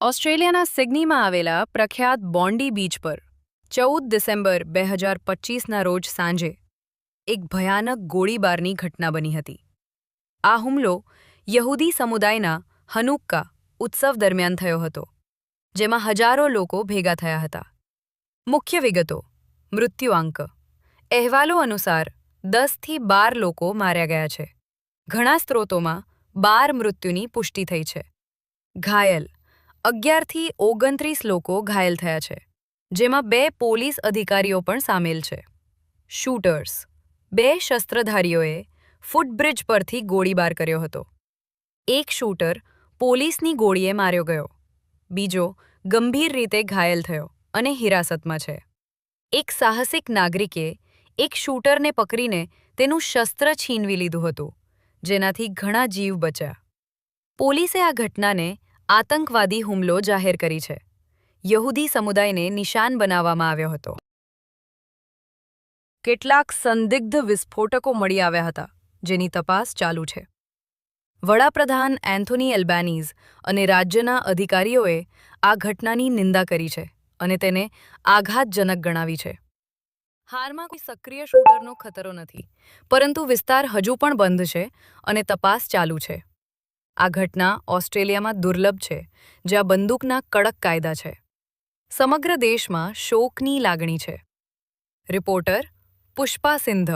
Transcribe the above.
ઓસ્ટ્રેલિયાના સિડનીમાં આવેલા પ્રખ્યાત બોન્ડી બીચ પર 14 ડિસેમ્બર 2025ના રોજ સાંજે એક ભયાનક ગોળીબારની ઘટના બની હતી. આ હુમલો યહૂદી સમુદાયના હનુક્કા ઉત્સવ દરમિયાન થયો હતો, જેમાં હજારો લોકો ભેગા થયા હતા. મુખ્ય વિગતો: મૃત્યુઆંક. અહેવાલો અનુસાર 10થી 12 લોકો માર્યા ગયા છે. ઘણા સ્ત્રોતોમાં 12 મૃત્યુની પુષ્ટિ થઈ છે. ઘાયલ: 11થી 29 લોકો ઘાયલ થયા છે, જેમાં 2 પોલીસ અધિકારીઓ પણ સામેલ છે. શૂટર્સ: 2 શસ્ત્રધારીઓએ ફૂટબ્રિજ પરથી ગોળીબાર કર્યો હતો. એક શૂટર પોલીસની ગોળીએ માર્યો ગયો, બીજો ગંભીર રીતે ઘાયલ થયો અને હિરાસતમાં છે. એક સાહસિક નાગરિકે એક શૂટરને પકડીને તેનું શસ્ત્ર છીનવી લીધું હતું, જેનાથી ઘણા જીવ બચ્યા. પોલીસે આ ઘટનાને આતંકવાદી હુમલો જાહેર કરી છે. યહૂદી સમુદાયને નિશાન બનાવવામાં આવ્યો હતો. કેટલાક સંદિગ્ધ વિસ્ફોટકો મળી આવ્યા હતા, જેની તપાસ ચાલુ છે. વડાપ્રધાન એન્થોની એલ્બાનીઝ અને રાજ્યના અધિકારીઓએ આ ઘટનાની નિંદા કરી છે અને તેને આઘાતજનક ગણાવી છે. હાલમાં કોઈ સક્રિય શૂટરનો ખતરો નથી, પરંતુ વિસ્તાર હજુ પણ બંધ છે અને તપાસ ચાલુ છે. આ ઘટના ઓસ્ટ્રેલિયામાં દુર્લભ છે, જ્યાં બંદૂકના કડક કાયદા છે. સમગ્ર દેશમાં શોકની લાગણી છે. રિપોર્ટર પુષ્પા સિંધ.